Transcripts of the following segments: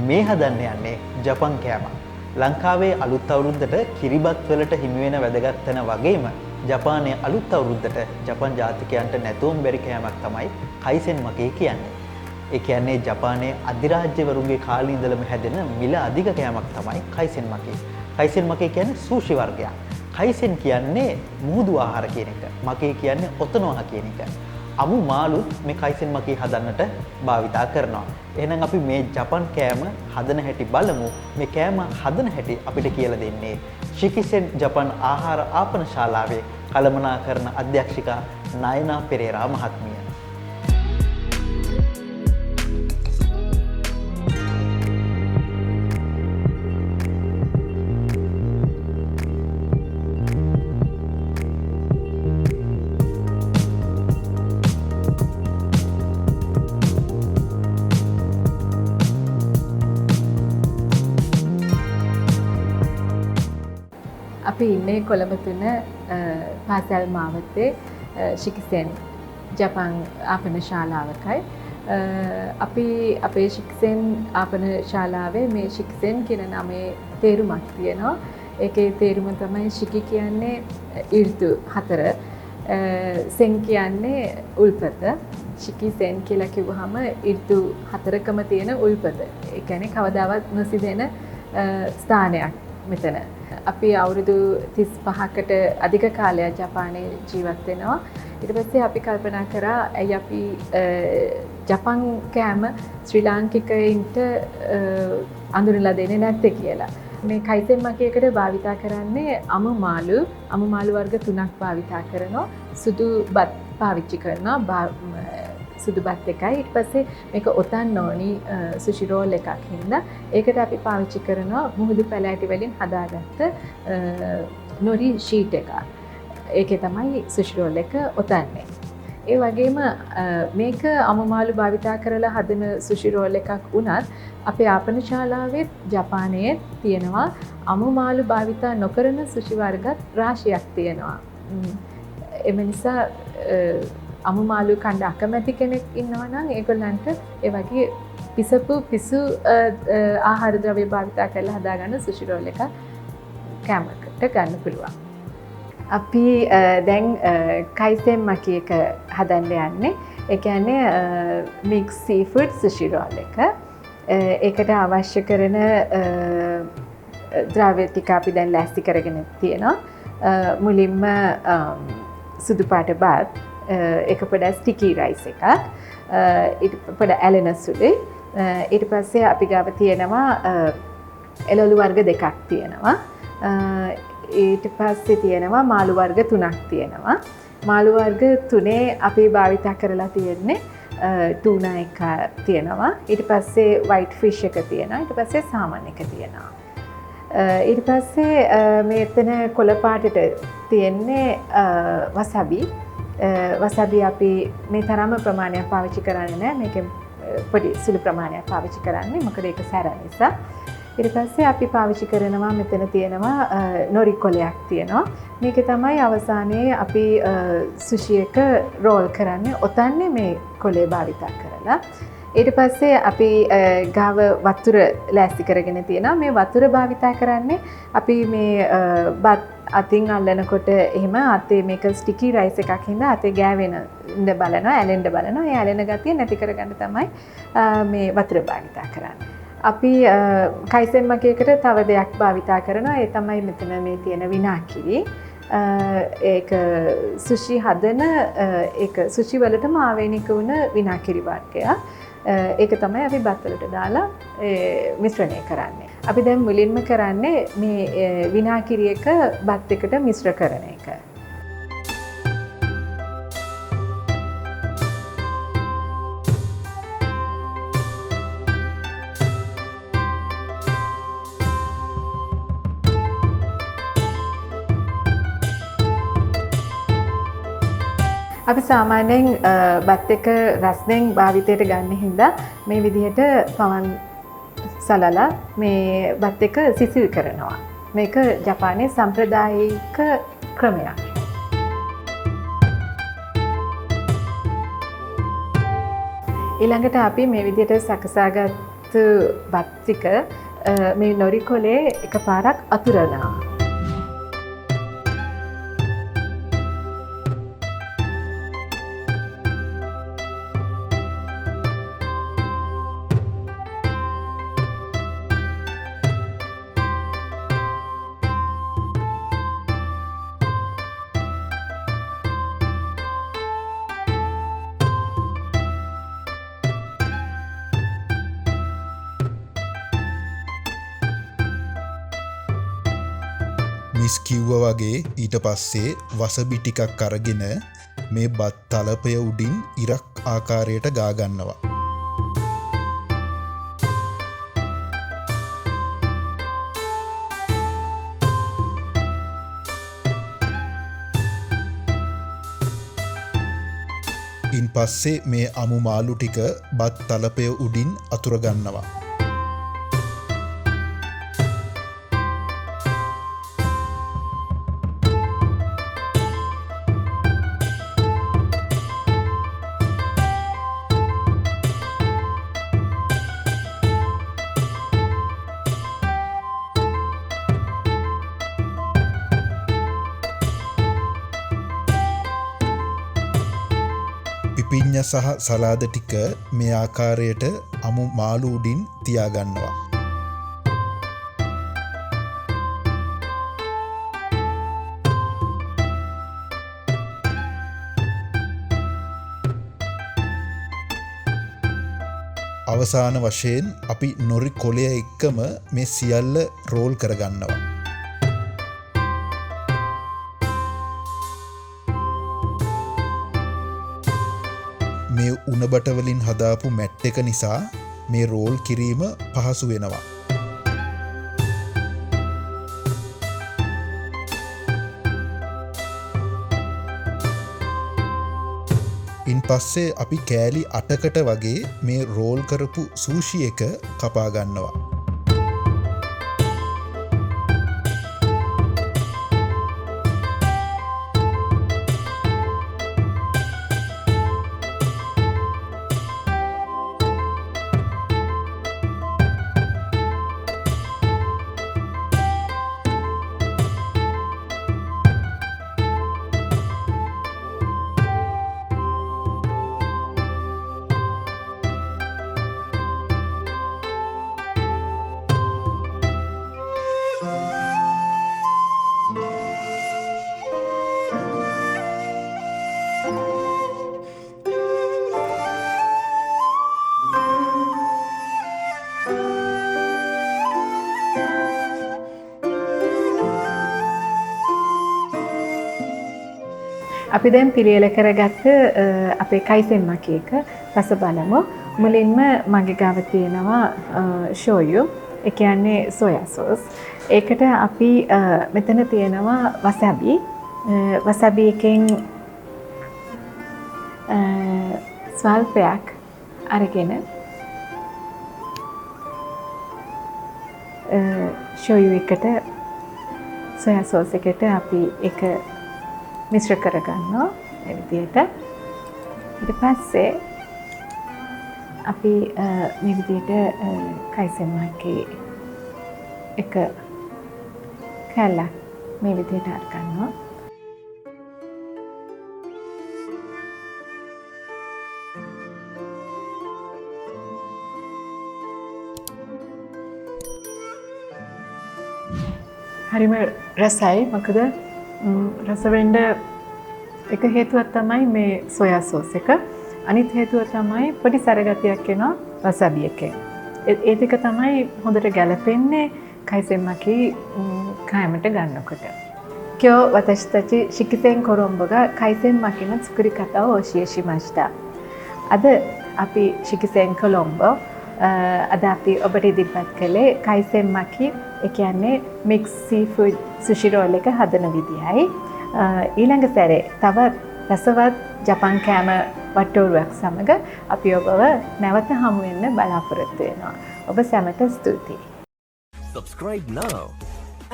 මේ හදන්න යන්නේ ජපන් කෑම. ලංකාවේ අලුත් අවුරුද්දට කිරිබත් වලට හිමි වෙන වැදගත් තැන වගේම ජපානයේ අලුත් අවුරුද්දට ජපන් ජාතිකයන්ට නැතුවම බැරි කෑමක් තමයි කයිසෙන් මකී කියන්නේ. ඒ කියන්නේ ජපානයේ අධිරාජ්‍යවරුන්ගේ කාලේ ඉඳලම හැදෙන මිල අධික කෑමක් තමයි කයිසෙන් මකී. කයිසෙන් මකී කියන්නේ සූෂි වර්ගයක්. කයිසෙන් කියන්නේ මුහුදු ආහාර කියන එක. මකී කියන්නේ ඔතනව කියන එක. අමු මාළුත් මේ කයිසෙන් මකී හදන්නට භාවිතා කරනවා. එහෙනම් අපි මේ ජපන් කෑම හදන හැටි බලමු. මේ කෑම හදන හැටි අපිට කියලා දෙන්නේ ශිකිසෙන් ජපන් ආහාර ආපන ශාලාවේ කලමනාකරණ අධ්‍යක්ෂිකා නයනා පෙරේරා මහත්මිය. අපි ඉන්නේ කොළඹ තුන පාසල් මාවතේ ශිකිසෙන් ජපන් ආපන ශාලාවකයි. අපි අපේ ශිකිසෙන් ආපන ශාලාවේ මේ ශිකිසෙන් කියන නමේ තේරුමක් තියෙනවා. ඒකේ තේරුම තමයි ශිකි කියන්නේ ඍතු 4, සෙන් කියන්නේ උල්පත. ශිකිසෙන් කියලා කිව්වහම ඍතු 4කම තියෙන උල්පත. ඒ කියන්නේ කවදාවත් නොසිදෙන ස්ථානයක් මෙතන. අපි අවුරුදු 35කට අධික කාලයක් ජපානයේ ජීවත් වෙනවා. ඊට පස්සේ අපි කල්පනා කරා ඇයි අපි ජපන් කෑම ශ්‍රී ලාංකිකයින්ට අඳුරලා දෙන්නේ නැත්තේ කියලා. මේ කයිසෙන් මකියකට භාවිතා කරන්නේ අමු මාළු වර්ග 3ක් භාවිතා කරනවා. සුදු බත් පාවිච්චි කරනවා. සුදු බත් එකයි. ඊට පස්සේ මේක ඔතන්න ඕනි සුෂි රෝල් එකක් හින්දා ඒකට අපි පාවිච්චි කරනවා මුහුදු පැලෑටි වලින් හදාගත්ත නොරි ෂීට් එකක්. ඒකේ තමයි සුෂි රෝල් එක ඔතන්නේ. ඒ වගේම මේක අමුමාළු භාවිතා කරලා හදන සුෂි රෝල් එකක් වුණත් අපේ ආපන ශාලාවේ ජපානයේ තියෙනවා අමුමාළු භාවිතා නොකරන සුෂි වර්ගත් රාශියක් තියෙනවා. එම නිසා අමුමාළු කන්න අකමැති කෙනෙක් ඉන්නවා නම් ඒගොල්ලන්ට ඒ වගේ පිසු ආහාර ද්‍රව්‍ය භාවිතා කරලා හදාගන්න සුෂි රෝල් එක කැමකට ගන්න පුළුවන්. අපි දැන් කයිසෙන් මකී එක හදන්න යන්නේ. ඒ කියන්නේ මික්ස් සීෆුඩ් සුෂි රෝල් එක. ඒකට අවශ්‍ය කරන ද්‍රව්‍ය ටික අපි දැන් ලෑස්ති කරගෙන තියෙනවා. මුලින්ම සුදු පාට බත්, එක පොඩක් ස්ටිකි රයිස් එකක්, ඊට පොඩ ඇලෙන සුළුයි. ඊට පස්සේ අපි ගාව තියෙනවා එළවලු වර්ග 2ක් තියෙනවා. ඊට පස්සේ තියෙනවා මාළු වර්ග 3ක් තියෙනවා. මාළු වර්ග 3 අපි භාවිතා කරලා තියෙන්නේ ටූනා එක තියෙනවා. ඊට පස්සේ වයිට් ෆිෂ් එක තියෙනවා. ඊට පස්සේ සාමන් එක තියෙනවා. ඊට පස්සේ මෙතන කොළ පාටට තියෙන්නේ වසබි. වසබි අපි මේ තරම ප්‍රමාණයක් පාවිච්චි කරන්නේ නැහැ. මේකෙන් පොඩි සුළු ප්‍රමාණයක් පාවිච්චි කරන්නේ. මොකද ඒක සැර නිසා. ඊට පස්සේ අපි පාවිච්චි කරනවා මෙතන තියෙනවා නොරි කොලයක් තියෙනවා. මේක තමයි අවසානයේ අපි සුෂි එක රෝල් කරන්නේ. ඔතන්නේ මේ කොලේ භාවිතා කරලා. ඊට පස්සේ අපි ගාව වතුර ලෑස්ති කරගෙන තියෙනවා. මේ වතුර භාවිතා කරන්නේ අපි මේ බත් අතින් අල්ලනකොට එහෙම අතේ මේක ස්ටිකි රයිස් එකක් හින්දා අතේ ගෑවෙන ඉඳ බලනවා, ඇලෙන්න බලනවා. ඒ ඇලෙන ගතිය නැති කරගන්න තමයි මේ වතුර භාවිතා කරන්නේ. අපි කයිසෙන් මකියකට තව දෙයක් භාවිතා කරනවා. ඒ තමයි මෙතන මේ තියෙන විනාකිරි. ඒක සුෂි හදන ඒක සුෂි වලටම ආවේනික වුණ විනාකිරි වර්ගයක්. ඒක තමයි අපි බත් වලට දාලා මිශ්‍රණය කරන්නේ. අපි දැන් මුලින්ම කරන්නේ මේ විනාකිරි එක බත් එකට මිශ්‍ර කරන එක. අපි සාමාන්‍යයෙන් බත් එක රස්නෙන් භාවිතයට ගන්න හින්දා මේ විදිහට පවන් සලලා මේ බත් එක සිසිල් කරනවා. මේක ජපානයේ සම්ප්‍රදායික ක්‍රමයක්. ඊළඟට අපි මේ විදිහට සකසාගත් ගත්තු බත් ටික මේ නොරි කොලේ එකපාරක් අතුරනවා. මිස් කිව්වා වගේ ඊට පස්සේ වසබි ටිකක් අරගෙන මේ බත් තලපය උඩින් ඉරක් ආකාරයට ගා ගන්නවා. ඉන් පස්සේ මේ අමු මාළු ටික බත් තලපය උඩින් අතුර ගන්නවා. පිපිඤ්ඤ සහ සලාද ටික මේ ආකාරයට අමු මාළු උඩින් තියාගන්නවා. අවසාන වශයෙන් අපි නොරි කොලය එක්කම මේ සියල්ල රෝල් කරගන්නවා. මේ උණ බට වලින් හදාපු මැට් එක නිසා මේ රෝල් කිරීම පහසු වෙනවා. ඉන් පස්සේ අපි කෑලි 8කට වගේ මේ රෝල් කරපු සූෂි එක කපා ගන්නවා. අපි දැන් පිළියෙල කරගත්ත අපේ කයිසෙන් මකි එක රස බලමු. මුලින්ම මගේ ගාව තියෙනවා shoyu, ඒ කියන්නේ සෝයා සෝස්. ඒකට අපි මෙතන තියෙනවා wasabi. wasabi එකෙන් ස්වල්පයක් අරගෙන shoyu එකට සෝයා සෝස් එකට අපි එක මිශ්‍ර කරගන්නවා මේ විදිහට. ඊට පස්සේ අපි මේ විදිහට කයිසෙන් මකි එක කැල්ලක් මේ විදිහට අරගන්නවා. හරිම රසයි. මොකද රස වෙන්න එක හේතුවක් තමයි මේ සෝයා සෝස් එක. අනිත් හේතුව තමයි පොඩි සරගතියක් එනවා wasabi එකෙන්. ඒ දෙක තමයි හොඳට ගැලපෙන්නේ කයිසෙන් මකි කෑමට ගන්නකොට. 今日私たちShikisen ColomboがKaizen Makiの作り方をお教えしました。අද අපි Shikisen Colombo අද අපි ඔබට ඉදිරිපත් කළේ Kaizen Maki, ඒ කියන්නේ mix seafood sushi roll එක හදන විදියයි. ඊළඟ සැරේ තව රසවත් ජපන් කෑම වට්ටෝරුවක් සමග අපි ඔබව නැවත හමු වෙන්න බලාපොරොත්තු වෙනවා. ඔබ සැමට ස්තුතියි. Subscribe now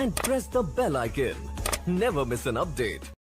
and press the bell icon. Never miss an update.